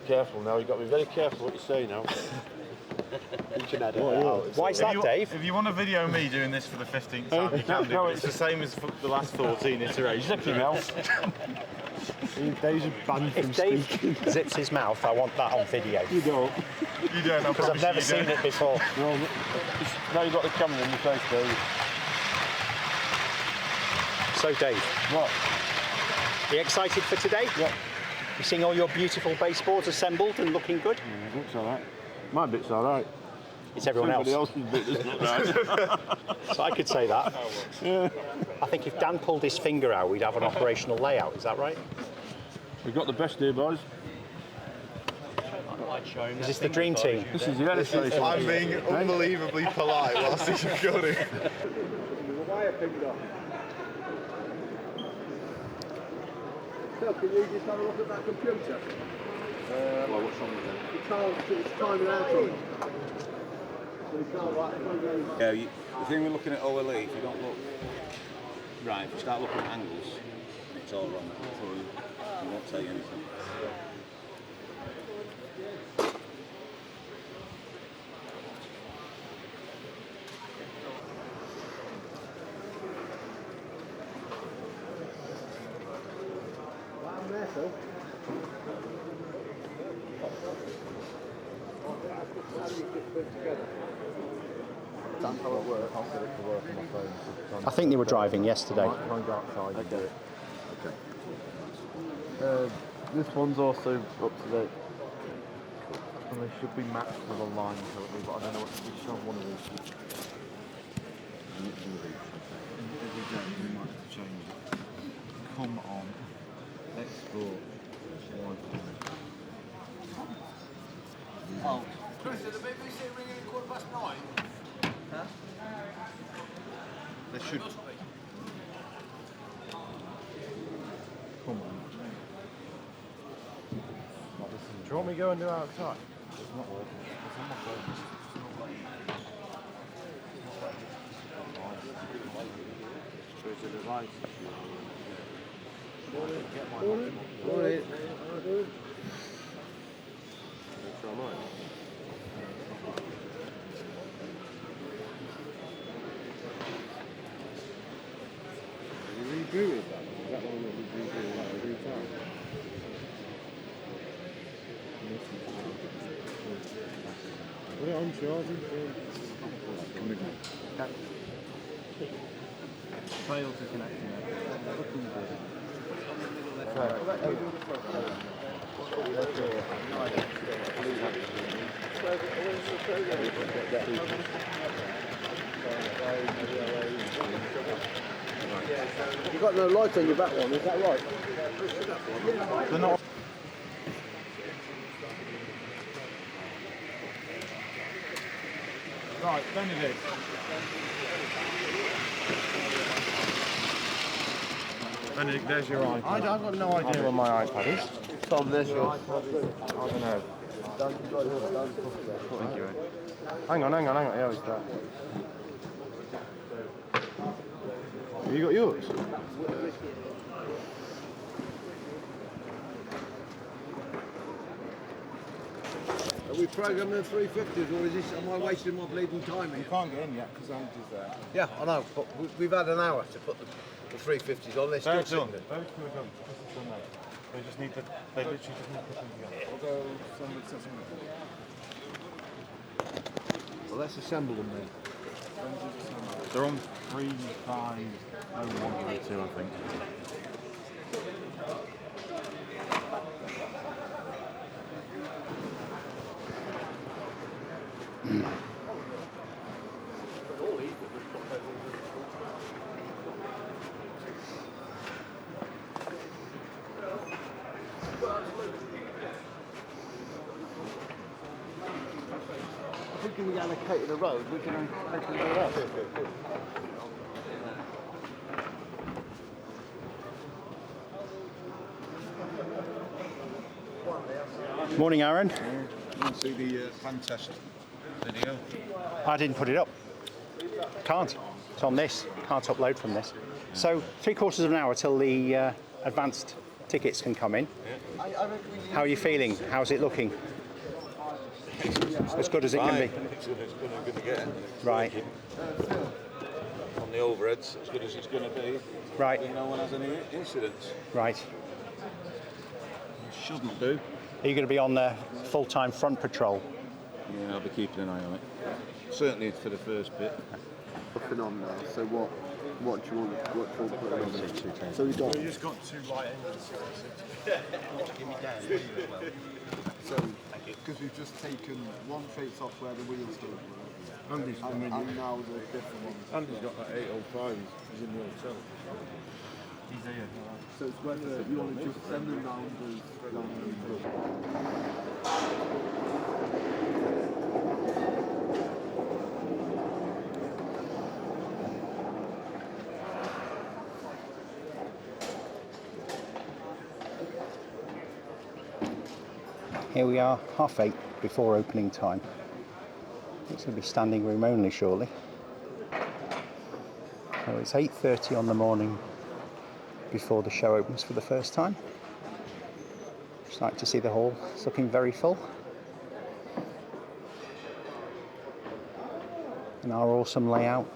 Careful now, you've got to be very careful what you say now. Why is that, Dave? If you want to video me doing this for the 15th time, you can do it. It's the same as the last 14 iterations. Zip your mouth. Dave's banned from speaking. If Dave zips his mouth, I want that on video. You don't. You don't, Because I've never seen it before. No, now you've got the camera in your face, Dave. So, Dave. What? Are you excited for today? Yeah. You seeing all your beautiful baseboards assembled and looking good? Yeah, looks alright. My bit's alright. It's everyone else. Somebody else's bit doesn't look right. So I could say that. Yeah. I think if Dan pulled his finger out, we'd have an operational layout. Is that right? We've got the best here, boys. Is this the dream team? This is the illustration. I'm being unbelievably polite whilst he's recording. So, can you just have a look at that computer? Well, what's wrong with it? It's timing out on it. So you can't Yeah, the thing we're looking at OLE, if you don't look right, if you start looking at angles, it's all wrong. So you won't tell you anything. That's how it works. I'll get it to work on my phone. I think they were driving yesterday. Try and go outside and do it. Okay. This one's also up to date. And they should be matched to the line currently, but I don't know what to be on one of these. Every day we might have to change it. Come on. Export. Oh. Chris, are the BBC ringing at 9:15? Huh? They should. Come on. Do you want me to go and do it outside? It's not working. It's on my phone. It's not working. So it's a device. Rebooted that one? Is that one that we rebooted like every time? Put it on charging. Failed to connect to that. You've got no light on your back one, is that right? They're not. Right, Benedict. Benedict, there's your iPad. I've got no idea where my iPad is. It's on this one. I don't know. Thank you. Hang on. Yeah, it's there. Have you got yours? Are we programming the 350s or is this, am I wasting my bleeding time You here? can't get in yet because Andrew's there. Yeah, I know, but we've had an hour to put the 350s on. They're still Both sitting done. there. Both two are done. This is done now. They just need to. They literally just need to put them together. We'll go something. Well, let's assemble them then. They're on 350132, I think. If we can allocate the road, we can allocate the road. Morning, Aaron. You want to see the fan test video? I didn't put it up. Can't. It's on this. Can't upload from this. So 3/4 of an hour till the advanced tickets can come in. How are you feeling? How's it looking? As good as it can be. It's going to get. Right. On the overheads, as good as it's going to be. Right. No one has any incidents. Right. Shouldn't do. Are you going to be on the full-time front patrol? Yeah, I'll be keeping an eye on it. Certainly for the first bit. Nothing on now. So what do you want? What do you want to put on? So we've got. We just got 2 light engines. So, because we've just taken one face off where the wheels don't work, and now the different ones. Andy's got that 805, he's in the hotel. He's here. So it's whether you want to just send them down the. Here we are, 8:30 before opening time. It's going to be standing room only, surely. So it's 8:30 on the morning before the show opens for the first time. Just like to see the hall. It's looking very full. And our awesome layout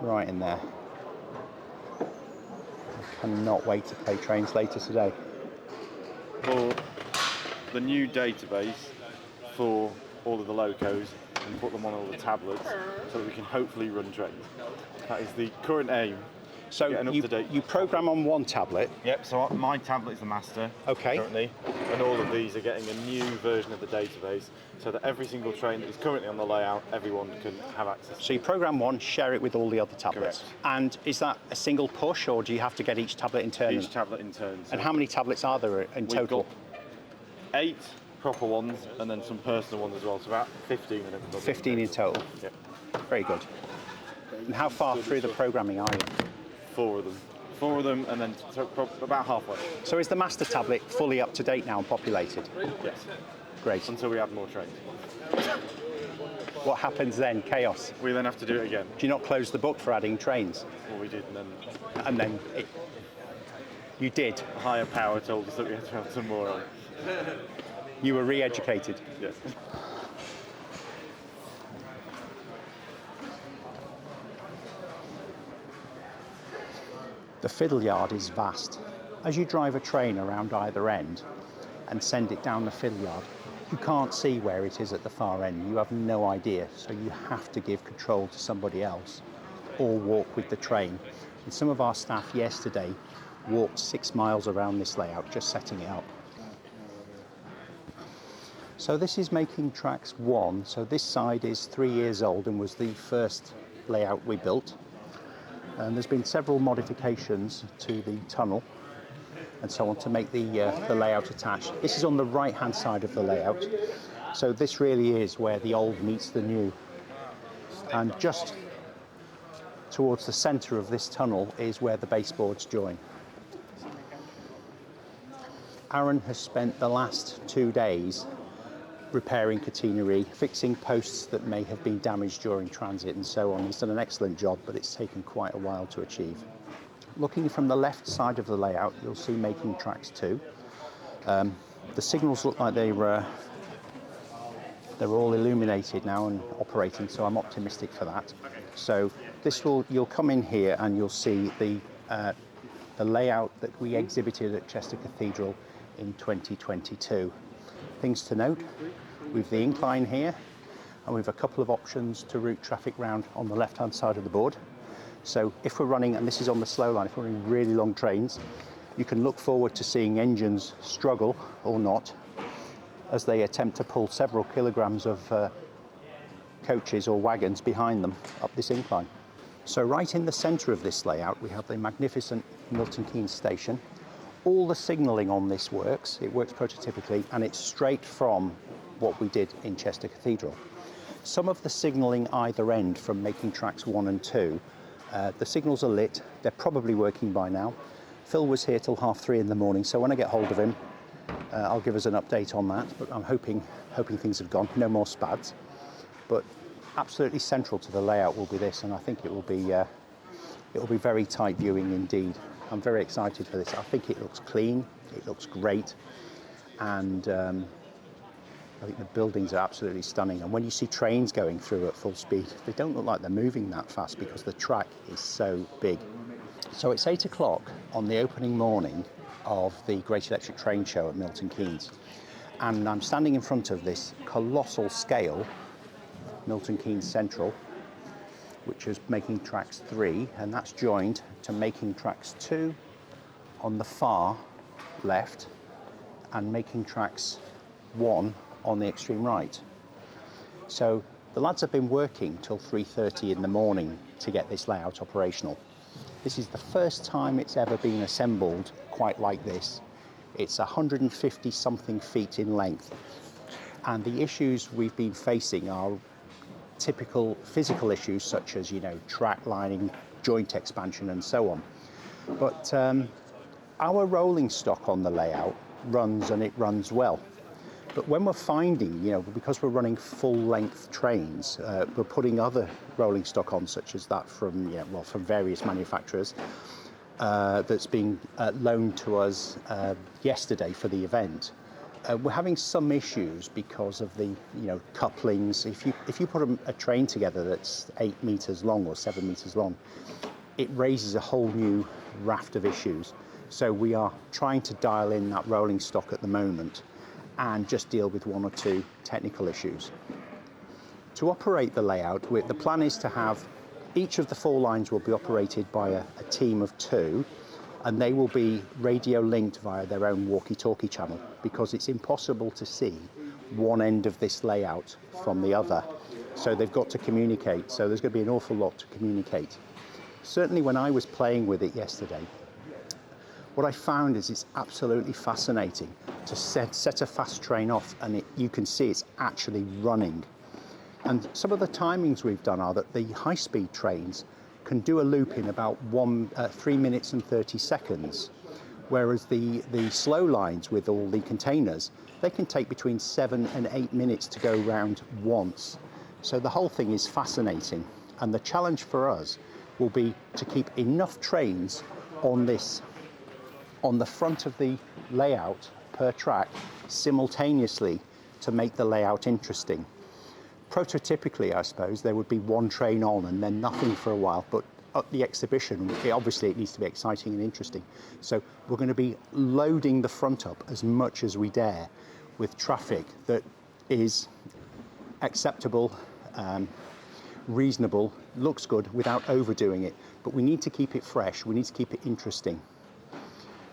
right in there. I cannot wait to play trains later today. For the new database for all of the locos and put them on all the tablets so that we can hopefully run trains. That is the current aim. So Getting up to date. you program on one tablet. Yep, so my tablet is the master currently, and all of these are getting a new version of the database so that every single train that is currently on the layout, everyone can have access to. So you program one, share it with all the other tablets. Correct. And is that a single push, or do you have to get each tablet in turn? Each tablet in turn. So And how many tablets are there in we've total? got 8 proper ones and then some personal ones as well, so about 15 of them. 15 in total. Yep. Very good. And how far through the programming are you? 4 of them. 4 of them, and then about halfway. So is the master tablet fully up to date now and populated? Yes. Great. Until we add more trains. What happens then? Chaos. We then have to do it again. Do you not close the book for adding trains? Well, we did, and then And then you did. a higher power told us that we had to have some more on. You were re-educated. Yes. The fiddle yard is vast. As you drive a train around either end and send it down the fiddle yard, you can't see where it is at the far end. You have no idea, so you have to give control to somebody else or walk with the train. And some of our staff yesterday walked 6 miles around this layout, just setting it up. So this is Making Tracks 1. So this side is 3 years old and was the first layout we built. And there's been several modifications to the tunnel and so on to make the layout attached. This is on the right-hand side of the layout. So this really is where the old meets the new. And just towards the centre of this tunnel is where the baseboards join. Aaron has spent the last 2 days repairing catenary, fixing posts that may have been damaged during transit and so on. He's done an excellent job, but it's taken quite a while to achieve. Looking from the left side of the layout, you'll see Making Tracks 2. The signals look like they're all illuminated now and operating, so I'm optimistic for that. So you'll come in here and you'll see the layout that we exhibited at Chester Cathedral in 2022. Things to note, we've the incline here, and we've a couple of options to route traffic round on the left-hand side of the board. So if we're running, and this is on the slow line, if we're running really long trains, you can look forward to seeing engines struggle, or not, as they attempt to pull several kilograms of coaches or wagons behind them up this incline. So right in the centre of this layout, we have the magnificent Milton Keynes station. All the signalling on this works. It works prototypically, and it's straight from what we did in Chester Cathedral. Some of the signalling either end from Making Tracks 1 and 2, the signals are lit. They're probably working by now. Phil was here till 3:30 in the morning, so when I get hold of him, I'll give us an update on that. But I'm hoping things have gone. No more spads. But absolutely central to the layout will be this, and I think it will be It'll be very tight viewing indeed. I'm very excited for this. I think it looks clean, it looks great, and I think the buildings are absolutely stunning. And when you see trains going through at full speed, they don't look like they're moving that fast because the track is so big. So it's 8 o'clock on the opening morning of the Great Electric Train Show at Milton Keynes. And I'm standing in front of this colossal scale, Milton Keynes Central, which is Making Tracks 3, and that's joined to Making Tracks 2 on the far left and Making Tracks 1 on the extreme right. So the lads have been working till 3:30 in the morning to get this layout operational. This is the first time it's ever been assembled quite like this. It's 150 something feet in length, and the issues we've been facing are typical physical issues such as, you know, track lining, joint expansion and so on. But our rolling stock on the layout runs, and it runs well. But when we're finding, you know, because we're running full-length trains, we're putting other rolling stock on, such as that from, from various manufacturers, that's being loaned to us yesterday for the event. We're having some issues because of the, couplings. If you put a train together that's 8 meters long or 7 meters long, it raises a whole new raft of issues. So we are trying to dial in that rolling stock at the moment and just deal with 1 or 2 technical issues. To operate the layout, the plan is to have each of the 4 lines will be operated by a team of 2, and they will be radio linked via their own walkie-talkie channel, because it's impossible to see one end of this layout from the other. So they've got to communicate. So there's going to be an awful lot to communicate. Certainly when I was playing with it yesterday, what I found is it's absolutely fascinating to set a fast train off, and you can see it's actually running. And some of the timings we've done are that the high-speed trains can do a loop in about 3 minutes and 30 seconds, whereas the slow lines with all the containers, they can take between 7 and 8 minutes to go round once. So the whole thing is fascinating, and the challenge for us will be to keep enough trains on the front of the layout per track simultaneously to make the layout interesting. Prototypically, I suppose, there would be 1 train on and then nothing for a while, but at the exhibition, obviously it needs to be exciting and interesting. So we're going to be loading the front up as much as we dare with traffic that is acceptable, reasonable, looks good without overdoing it. But we need to keep it fresh, we need to keep it interesting.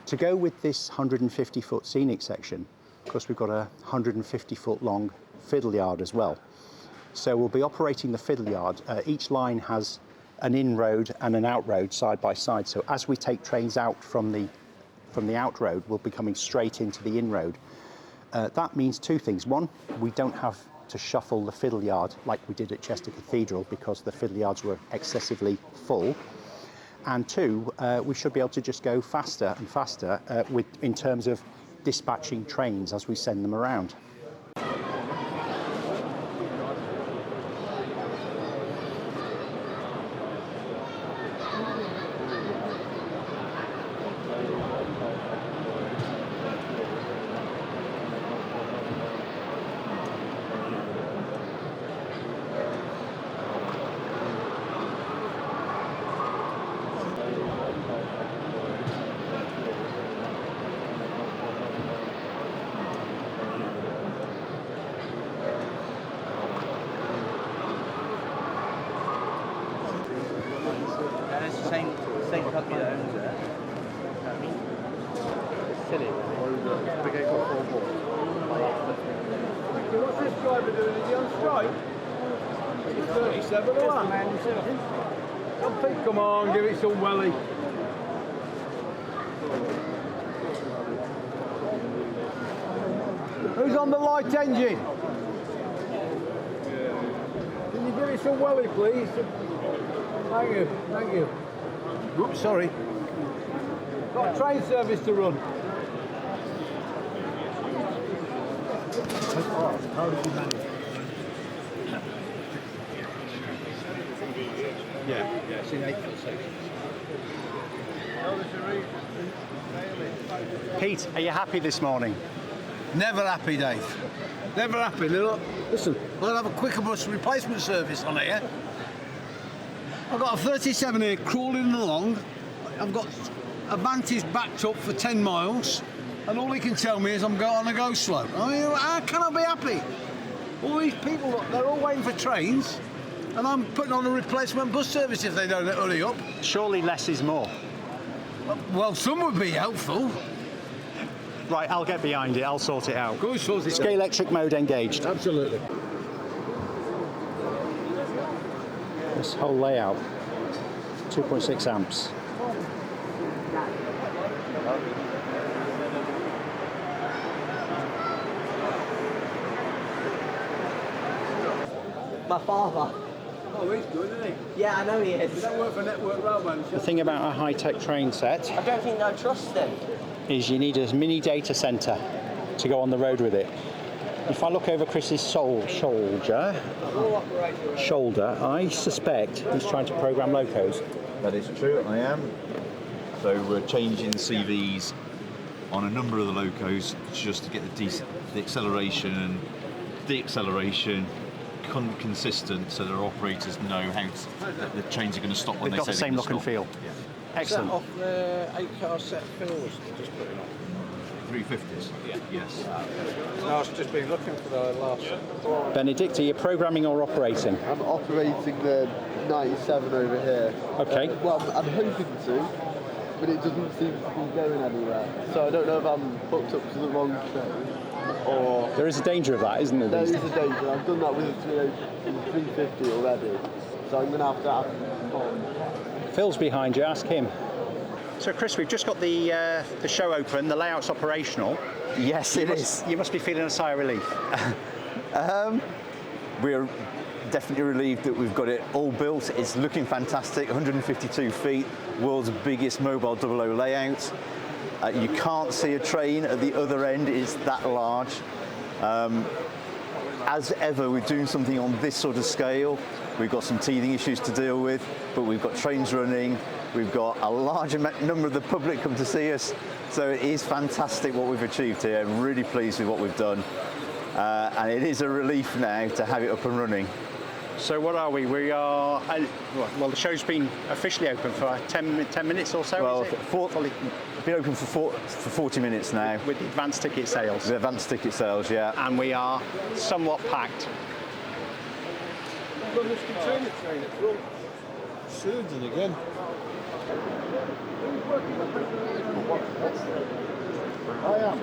To go with this 150-foot scenic section, of course, we've got a 150-foot long fiddle yard as well. So we'll be operating the fiddle yard. Each line has an in-road and an out-road side by side. So as we take trains out from the out-road, we'll be coming straight into the in-road. That means 2 things. 1, we don't have to shuffle the fiddle yard like we did at Chester Cathedral because the fiddle yards were excessively full. And 2, we should be able to just go faster and faster in terms of dispatching trains as we send them around. Same company that owns it. It's silly, What's this driver doing? Is he on strike? He's 37 or what? Come on, give it some welly. Who's on the light engine? Can you give it some welly, please? Thank you, thank you. Oops, sorry. Got train service to run. How did you manage? Yeah, it's in 8 foot sections. Pete, are you happy this morning? Never happy, Dave. Never happy. Listen, I'll have a quicker bus replacement service on here. I've got a 37 here crawling along. I've got a Vantage backed up for 10 miles, and all he can tell me is I'm going on a go slow. I mean, how can I be happy? All these people, look, they're all waiting for trains, and I'm putting on a replacement bus service if they don't hurry up. Surely less is more. Well, some would be helpful. Right, I'll get behind it. I'll sort it out. Go sort it out. Scale electric mode engaged. Absolutely. This whole layout, 2.6 amps. My father. Oh, he's good, isn't he? Yeah, I know he is. You don't work for Network Railway. The thing about a high-tech train set I don't think they'll trust him. is you need a mini data centre to go on the road with it. If I look over Chris's shoulder, I suspect he's trying to program locos. That is true, I am. So we're changing the CVs on a number of the locos just to get the acceleration and deceleration consistent, so their operators know that the trains are going to stop when They've got they the say same they're look going and to feel. Yeah. Excellent. Off the 8-car set fills, just putting on. 350s? Yeah. Yes. No, I've just been looking for the last. Benedict, are you programming or operating? I'm operating the 97 over here. Okay. Well, I'm hoping to, but it doesn't seem to be going anywhere. So I don't know if I'm hooked up to the wrong train or... There is a danger of that, isn't there? There is these a danger. I've done that with the 350 already. So I'm going to have days? Phil's behind you, ask him. So Chris, we've just got the show open, the layout's operational. Yes, it is. You must be feeling a sigh of relief. We're definitely relieved that we've got it all built. It's looking fantastic, 152 feet, world's biggest mobile 00 layout. You can't see a train at the other end, it's that large. As ever, we're doing something on this sort of scale. We've got some teething issues to deal with, but we've got trains running. We've got a large number of the public come to see us. So it is fantastic what we've achieved here. Really pleased with what we've done. And it is a relief now to have it up and running. So what are we? We are, well, the show's been officially open for 10 minutes or so, Well, is it? it's been open for 40 minutes now. With advanced ticket sales. With advanced ticket sales, yeah. And we are somewhat packed. Got this container train at front. Surgeon again. I am.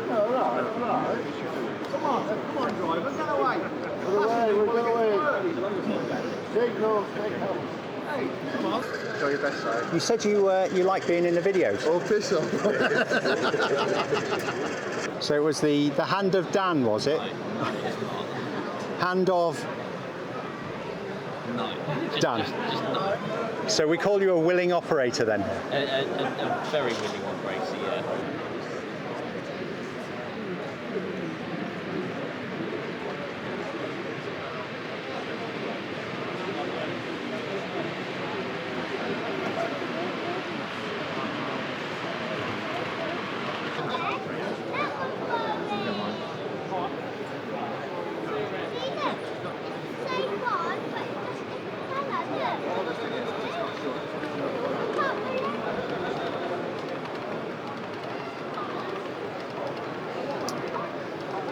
Alright. Come on, driver, get away. We're away. Take off. Hey, come on. Show your best side. You said you like being in the videos. Oh, piss off. So it was the hand of Dan, was it? Hand of Dan. Just no. So we call you a willing operator then? A very willing operator, yeah.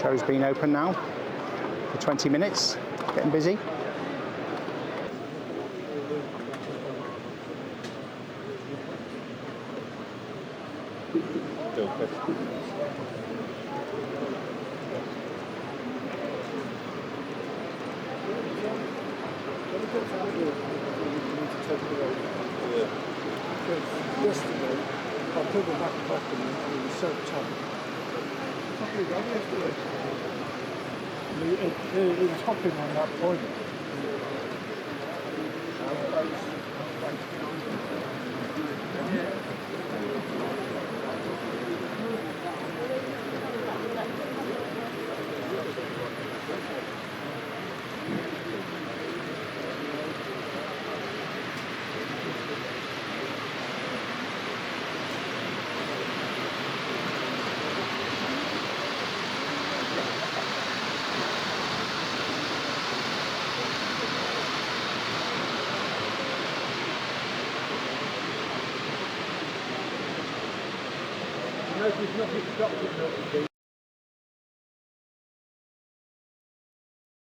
Show's been open now for 20 minutes, getting busy. Yesterday, I pulled the back off and it was so tight. It was hopping on that point. notice nothing stopped at 30 feet.